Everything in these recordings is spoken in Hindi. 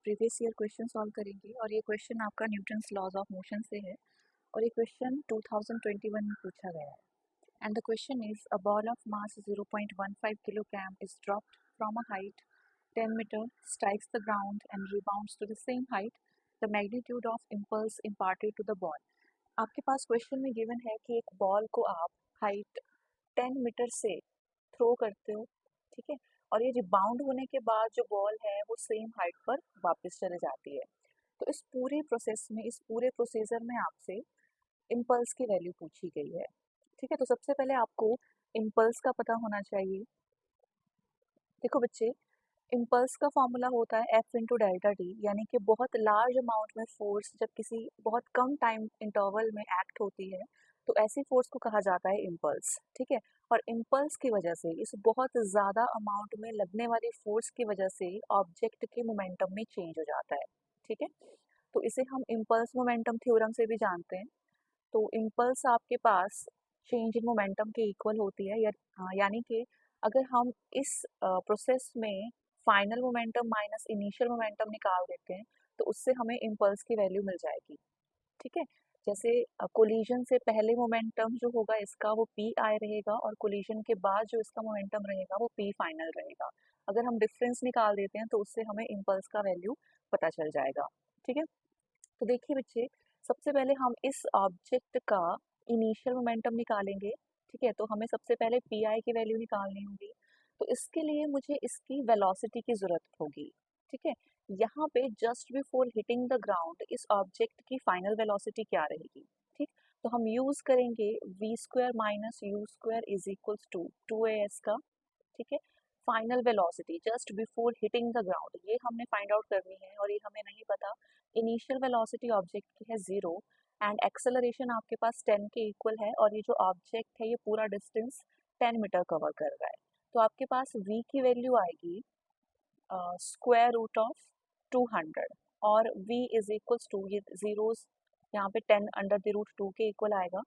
प्रीवियस ईयर क्वेश्चन सॉल्व करेंगे और ये क्वेश्चन आपका न्यूटन्स लॉज ऑफ मोशन से है और ये क्वेश्चन 2021 में पूछा गया है। And the question is a ball of mass 0.15 kilogram is dropped from a height 10 metre, strikes the ground and rebounds to the same height. The magnitude of impulse imparted to the ball. आपके पास क्वेश्चन में गिवन है कि एक बॉल को आप हाइट 10 मीटर से थ्रो करते हो, ठीक है, और ये रिबाउंड होने के बाद जो बॉल है वो सेम हाइट पर वापस चले जाती है। तो इस पूरे प्रोसेस में, इस पूरे प्रोसीजर में आपसे इम्पल्स की वैल्यू पूछी गई है, ठीक है। तो सबसे पहले आपको इम्पल्स का पता होना चाहिए। देखो बच्चे, इम्पल्स का फॉर्मूला होता है एफ इंटू डेल्टा टी, यानी कि बहुत लार्ज अमाउंट में फोर्स जब किसी बहुत कम टाइम इंटरवल में एक्ट होती है तो ऐसी फोर्स को कहा जाता है इम्पल्स, ठीक है। और इम्पल्स की वजह से, इस बहुत ज़्यादा अमाउंट में लगने वाली फोर्स की वजह से ऑब्जेक्ट के मोमेंटम में चेंज हो जाता है, ठीक है। तो इसे हम इम्पल्स मोमेंटम थ्योरम से भी जानते हैं। तो इम्पल्स आपके पास चेंज इन मोमेंटम के इक्वल होती है, यानी कि अगर हम इस प्रोसेस में final momentum minus initial momentum निकाल देते हैं तो उससे हमें इम्पल्स की वैल्यू मिल जाएगी, ठीक है। जैसे कोलिजन से पहले मोमेंटम जो होगा इसका वो पी आई रहेगा और कोलिजन के बाद जो इसका मोमेंटम रहेगा वो पी फाइनल रहेगा। अगर हम डिफरेंस निकाल देते हैं तो उससे हमें इम्पल्स का वैल्यू पता चल जाएगा, ठीक है। तो देखिए बच्चे, सबसे पहले हम इस ऑब्जेक्ट का इनिशियल मोमेंटम निकालेंगे, ठीक है। तो हमें सबसे पहले पी आई की वैल्यू निकालनी होगी। तो इसके लिए मुझे इसकी वेलोसिटी की ज़रूरत होगी, ठीक है। यहाँ पे just before hitting the ground इस ऑब्जेक्ट की फाइनल वेलोसिटी क्या रहेगी, ठीक। तो हम यूज़ करेंगे v square minus u square is equals to 2as का, ठीक है। Final velocity just before hitting the ground ये हमने फाइंड आउट करनी है और ये हमें नहीं पता। इनिशियल वेलोसिटी ऑब्जेक्ट की है 0 एंड एक्सेलरेशन आपके पास 10 के इक्वल है और ये जो ऑब्जेक्ट है ये पूरा डिस्टेंस 10 मीटर कवर कर रहा है। तो आपके पास v की वैल्यू आएगी स्क्वायर रूट ऑफ 200 और v इज इक्वल्स टू, ये जीरोस यहाँ पे 10 अंडर द रूट 2 के इक्वल आएगा,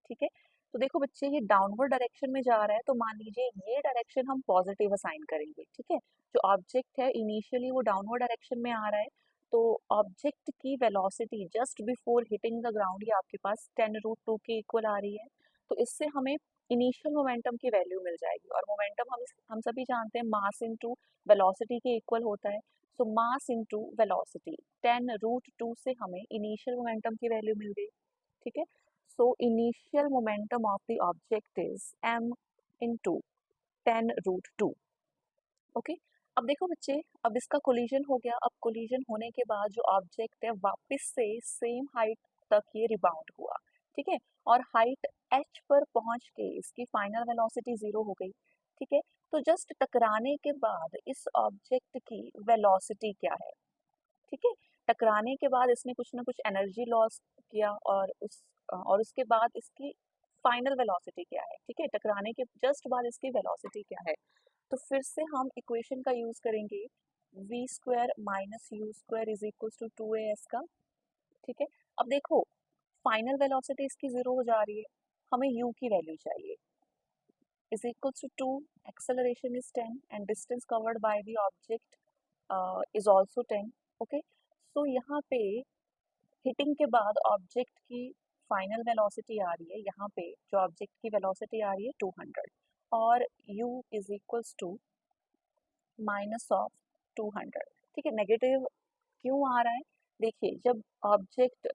ठीक है। तो देखो बच्चे, ये डाउनवर्ड डायरेक्शन में जा रहा है तो मान लीजिए ये डायरेक्शन हम पॉजिटिव असाइन करेंगे, ठीक है। जो ऑब्जेक्ट है इनिशियली वो डाउनवर्ड डायरेक्शन में आ रहा है, तो ऑब्जेक्ट की velocity just before hitting the ground ये आपके पास 10 रूट 2 के इक्वल आ रही है। तो इससे हमें इनिशियल मोमेंटम की वैल्यू मिल जाएगी और मोमेंटम हम सभी जानते हैं मास इनटू वेलोसिटी के इक्वल होता है। So mass into velocity 10 root 2 से हमें इनिशियल मोमेंटम की वैल्यू मिल गई, ठीक है। So initial momentum of the object is m into 10 root 2, okay. अब देखो बच्चे, अब इसका कोलिजन हो गया। अब कोलिजन होने के बाद जो ऑब्जेक्ट है वापस से सेम हाइट तक ये रिबाउंड हुआ, ठीक है। और हाइट h पर पहुंच के इसकी फाइनल वेलोसिटी 0 हो गई, ठीक है। तो जस्ट टकराने के बाद इस ऑब्जेक्ट की वेलोसिटी क्या है, ठीक है। टकराने के बाद इसने कुछ ना कुछ एनर्जी लॉस किया और उसके बाद इसकी फाइनल वेलोसिटी क्या है, ठीक है। टकराने के जस्ट बाद इसकी वेलोसिटी क्या है। तो फिर से हम इक्वेशन का यूज करेंगे v square minus u square is equal to 2as का, ठीक है। अब देखो, फाइनल वेलोसिटी इसकी 0 हो जा रही है, हमें u की वैल्यू चाहिए, is equal to 2, acceleration is 10 and distance covered by the object is also 10, okay. So यहाँ पे हिटिंग के बाद ऑब्जेक्ट की फाइनल वेलोसिटी आ रही है, यहाँ पे जो ऑब्जेक्ट की वेलोसिटी आ रही है 200 और u is equals to minus of 200, ठीक है। नेगेटिव क्यों आ रहा है? देखिए, जब ऑब्जेक्ट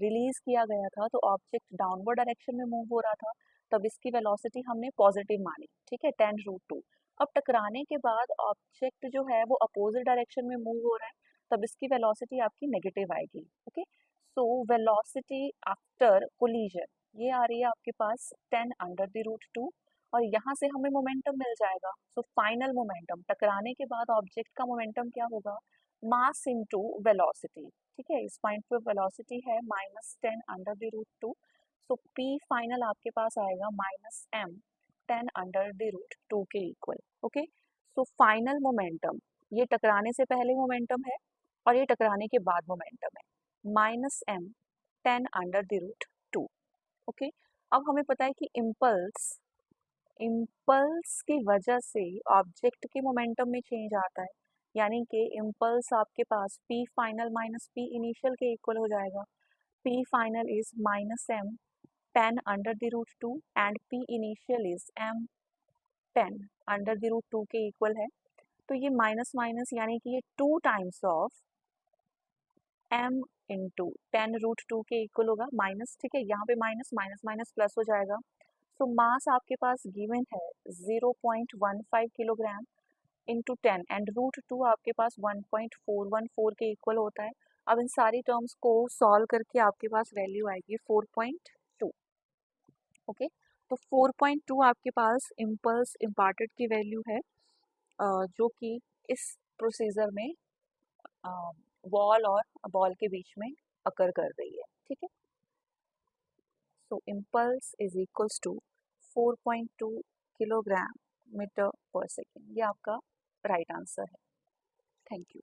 रिलीज किया गया था तो ऑब्जेक्ट डाउनवर्ड डायरेक्शन में मूव हो रहा था, तब इसकी वेलोसिटी हमने पॉजिटिव मानी, ठीक है, 10 रूट 2। अब टकराने के बाद ऑब्जेक्ट जो है वो अपोजिट डायरेक्शन में मूव हो रहा है, तब इसकी वेलोसिटी आपकी नेगेटिव आएगी, okay. So velocity after collision ये आ रही है आपके पास 10 अंडर द रूट 2 और यहाँ से हमें मोमेंटम मिल जाएगा। सो फाइनल मोमेंटम, टकराने के बाद ऑब्जेक्ट का मोमेंटम क्या होगा, मास इनटू वेलोसिटी, ठीक है। इस पॉइंट पे वेलोसिटी है -10 under the root 2, so P final आपके पास आएगा -m 10 अंडर द रूट 2 के equal, okay. So final momentum ये टकराने से पहले मोमेंटम है और ये टकराने के बाद मोमेंटम है -m 10 under the root 2, okay. अब हमें पता है कि इम्पल्स की वजह से ऑब्जेक्ट के मोमेंटम में चेंज आता है, यानी कि इम्पल्स आपके पास P final minus P initial के इक्वल हो जाएगा. P final is minus m 10 under the root 2 and P initial is m 10 under the root 2 के इक्वल है. तो ये माइनस माइनस यानी कि ये 2 times of m into 10 root 2 के इक्वल होगा माइनस. ठीक है, यहाँ पे माइनस माइनस माइनस प्लस हो जाएगा. सो मास आपके पास गिवन है 0.15 किलोग्राम इंटू 10 एंड रूट 2 आपके पास 1.414 के इक्वल होता है. अब इन सारी टर्म्स को सॉल्व करके आपके पास वैल्यू आएगी 4.2. ओके, तो 4.2 आपके पास इम्पल्स इम्पार्टेड की वैल्यू है जो कि इस प्रोसीजर में वॉल और बॉल के बीच में अकर कर रही है. ठीक है, so impulse is equals to 4.2 kilogram metre पर सेकेंड. ये आपका राइट आंसर है. Thank you.